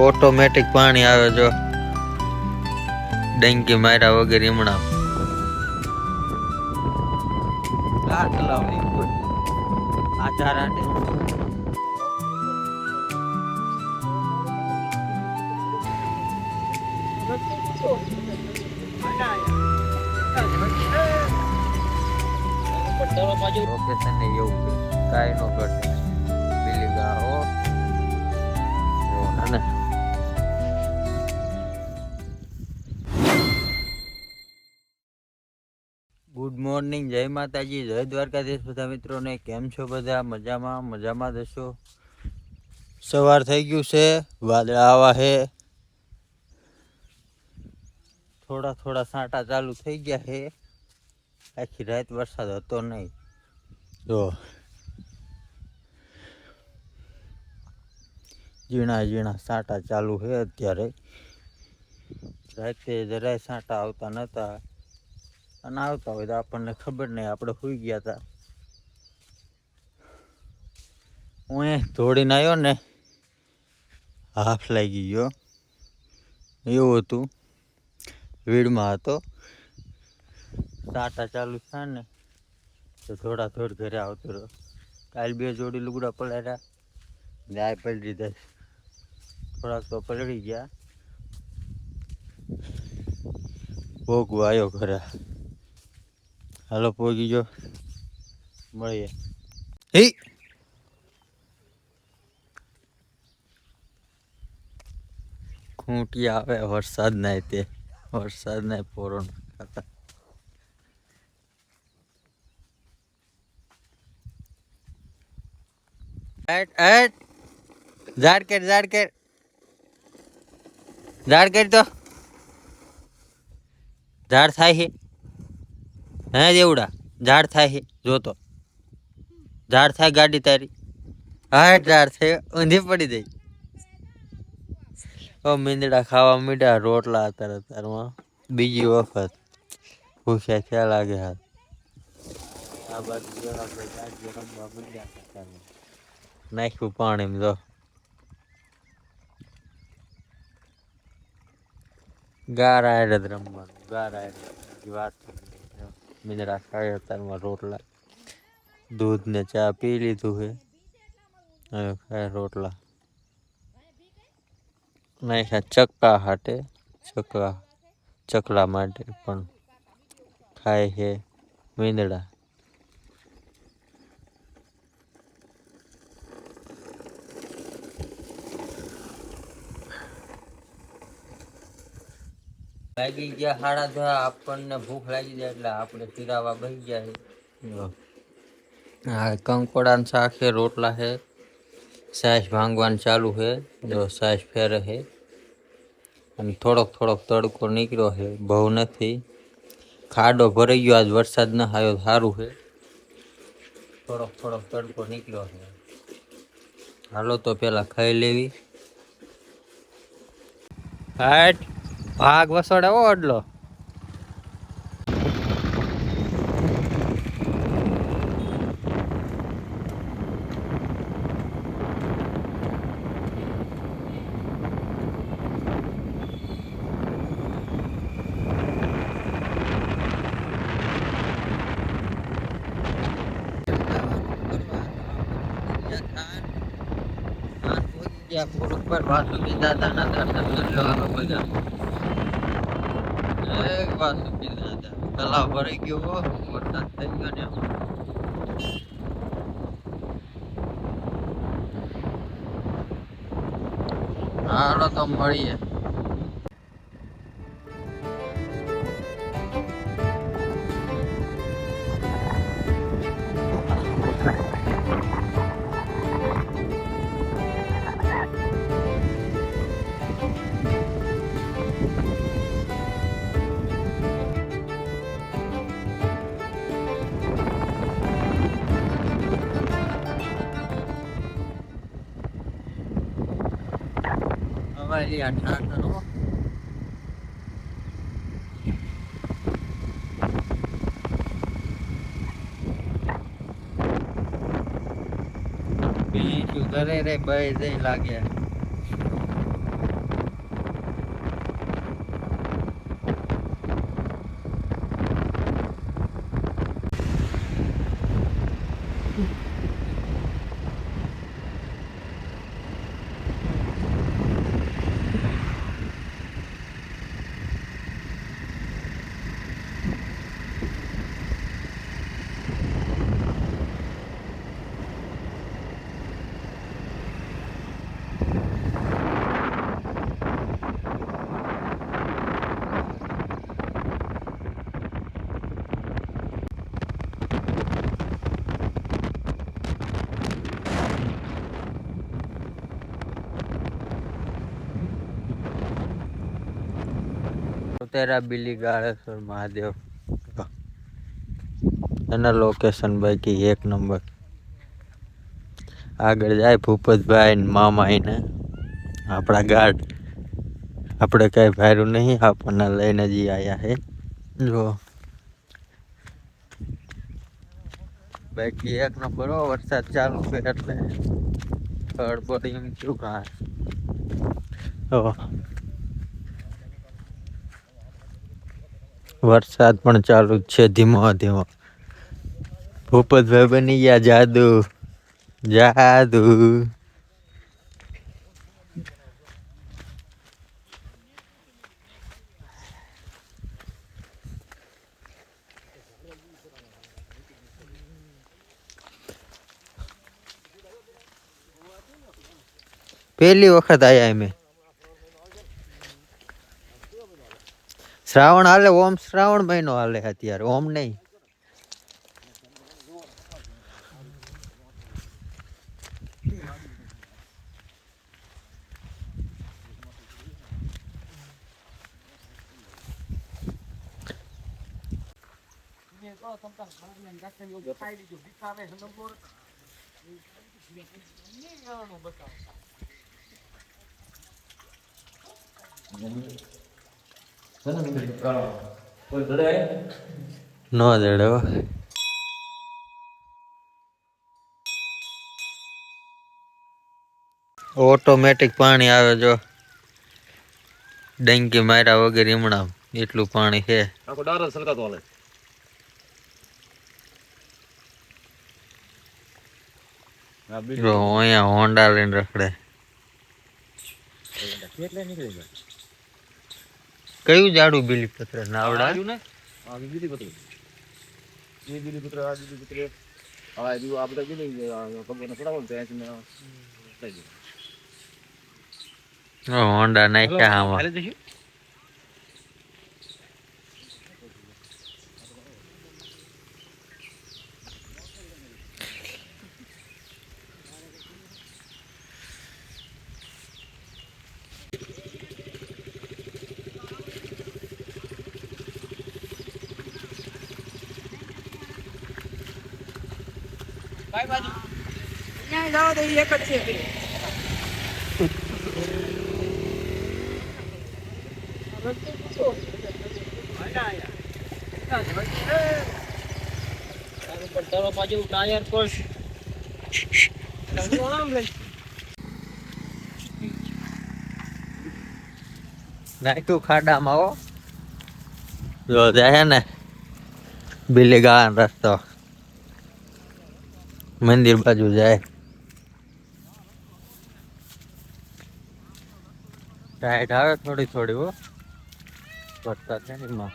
Automatic પાણી આવે જો ડંકી માર્યા વગર હમણાં લોકેશન ને એવું કાઈ નો ઘટે બિલી ગાઓ ને ગુડ મોર્નિંગ, જય માતાજી, જય દ્વારકાધીશ બધા મિત્રોને. કેમ છો બધા? મજામાં જશો. સવાર થઈ ગયું છે, વાદળા આવા છે, થોડા સાંટા ચાલુ થઈ ગયા છે. આખી રાત વરસાદ હતો નહીં. જો ઝીણા સાંટા ચાલુ છે અત્યારે. રાતે જરાય સાંટા આવતા નતા, અને આવતા હોય તો આપણને ખબર નહીં, આપણે સુઈ ગયા હતા. હું દોડીને આવ્યો ને, હાફ લાગી ગયો એવું હતું. વીડમાં હતો, સાંટા ચાલુ થાય ને તો થોડ ઘરે આવતો રહ્યો. કાલ 2 જોડી લુગડા પલાળ્યા, ગાય પલળી દીધા, થોડાક તો પલળી ગયા. ભોગવો આવ્યો ઘરે. હાલો પોગી ગયો, મળીએ. ખૂંટી આવે વરસાદ ના પોરો ખાતા. ઝાડ કર તો ઝાડ થાય છે. હે દેવડા ઝાડ થાય છે, જોતો ઝાડ થાય ગાડી તારી. હા ઝાડ થાય, ઊંધી પડી જાય. મીંદડા ખાવા મીડા રોટલા અત્યારમાં બીજી વખત ભૂખ્યા ખ્યાલ લાગે. હાથ આ બાજુ નાખ્યું પાણી જો ગારા જ રમવાનું. વાત મીંદડા ખાય અત્યારમાં રોટલા, દૂધ ને ચા પી લીધું છે, હવે ખાય રોટલા. નાખ્યા ચકલા માટે પણ ખાય છે મીંદડા. લાગી ગયા 10:30. આપણને ભૂખ લાગી જાય એટલે આપણે પીરાવા બહી ગયા. હા, કંકોડા શાક છે, રોટલા છે, સાસ ભાંગવાનું ચાલુ છે. જો સાસ ફેરે છે, અને થોડોક તડકો નીકળ્યો છે, બહુ નથી. ખાડો ભરાઈ ગયો, આજ વરસાદ ન આવ્યો, સારું છે. થોડોક તડકો નીકળ્યો છે. હાલો તો પેલા ખાઈ લેવી. હાટ ભાગ વસોડાવો અડલો. વાસુકી દાદાના દર્શન કરી લેવાનો બધા. વાસુકી દાદા તલાવ ભરાઈ ગયો, વરસાદ થઈ ગયો ને. હાલો તો મળીએ. અમારી આ ઠાકરો ઘરે રે ભાઈ જઈ લાગે. તેરા બિલી ગાળેશ્વર મહાદેવ એના લોકેશન બાકી એક નંબર. આગળ જાય ભૂપતભાઈ ને મામા એને આપણા ગાઢ આપણે કઈ ભાર્યું નહીં આપણને લઈને જ આયા હે. જો બાકી એક નંબર. વરસાદ ચાલુ છે એટલે હળબડ એમ થયું ઘાસ. વરસાદ પણ ચાલુ જ છે ધીમો ધીમો. ભૂપતભાઈ બની ગયા જાદુ જાદુ. પહેલી વખત આયા અમે. શ્રાવણ હાલે. ઓમ શ્રાવણ મહિનો હાલે અત્યારે. ઓમ નહીં. નો જડે. ઓટોમેટિક પાણી આવે. જો ડંકી માર્યા વગર હમણાં એટલું પાણી છે. અહીંયા હોન્ડા લઈને રખડે. કયું જાડું બીલીપત્ર નાવડા? હોન્ડા નાખ્યા આમાં. નાખ્યું ખાડામાં. હો જો જાય ને બિલી ગાળાનો રસ્તો મંદિર બાજુ જાય. ટાઈટ આવે થોડી થોડી. હો વરસાદ છે ને એમાં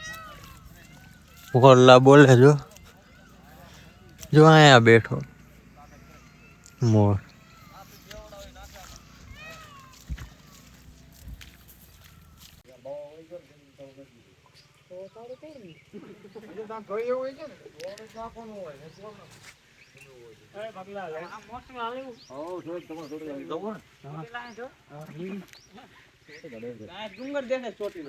મોરલા બોલે. જો જો અહીંયા બેઠો મોર. ડુંગર દેખે ચોટી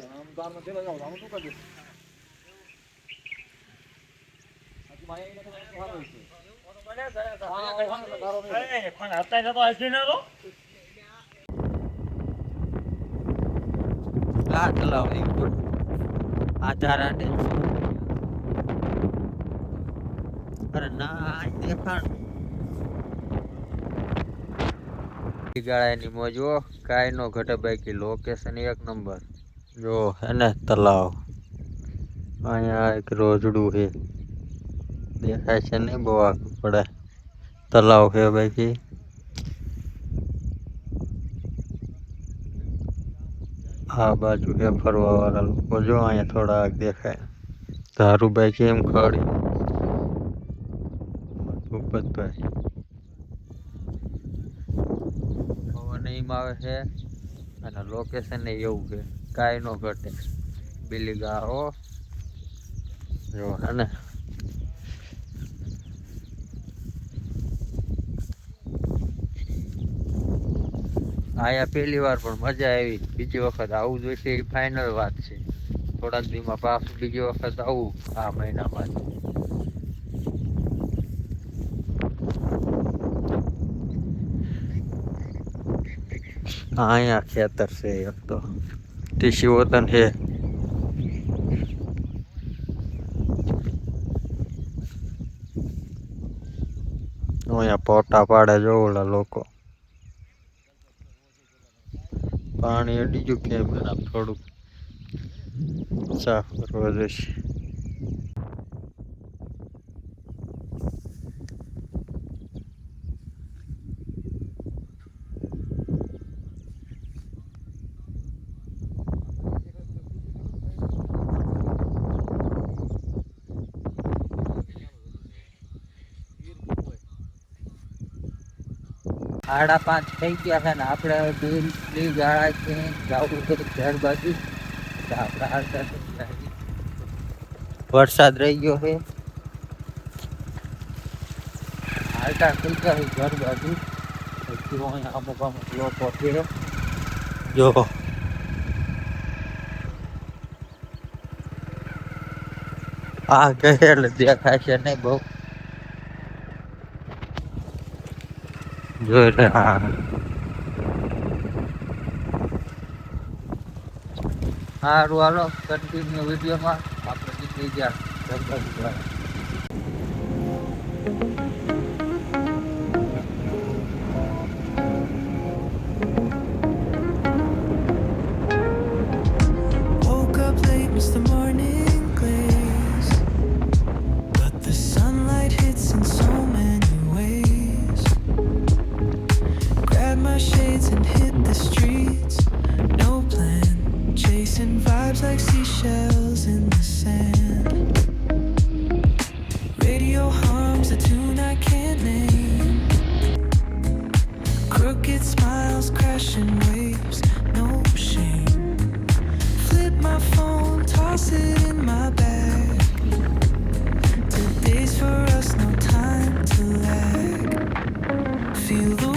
આધાર અરે ના દેખાણ ગાળાની મોજ કાંઈ નો ઘટે બાકી લોકેશન એક નંબર જો હે ને તલાવ અહીંયા એક રોજડું છે દેખાય છે ને બહુ આગળ પડે તલાવ છે બાકી આ બાજુ છે ફરવા વાળા લોકો જો અહીંયા થોડા દેખાય ધારુભાઈ કેમ ખડી ભૂપતભાઈ પવન એમ આવે છે અને લોકેશન એવું છે કાંઈ નો ઘટે બિલી ગાળો જો હે ને આયા પહેલી વાર પણ મજા આવી બીજી વખત આવું જોઈશે એ ફાઇનલ વાત છે થોડાક દીમાં પાછું બીજી વખત આવું આ મહિનામાં અહીંયા ખેતર છે એક તો ટીસી વતન છે અહીંયા પોટા પાડે જો ઓલા લોકો પાણી અડી ગયું કેમ આમ થોડુંક સાફ કરવા જોઈશે સાડા 5 થઈ ગયા છે ને આપણે બિલી ગાળા છે જવું છે ઘર બાજુ આપણે હાલતા વરસાદ રહી ગયો છે હાલતા થઈ ગયા ઘર બાજુ અમુક અમુક લોકો છે જો આ કહે એટલે દેખાય છે નહીં બહુ જોઈ લે હા સારું હાલો કન્ટિન્યુ વિડીયોમાં આપણે નીકળી ગયા Woke up late, missed the morning glaze, but the sunlight hits in so many ways. Grab my shades and hit the streets, no plan, chasing vibes like seashells in the sand. Radio hums a tune I can't name, crooked smiles crashing waves, no shame. Flip my phone, toss it in my bag. Today's for us, no time to lag. Feel the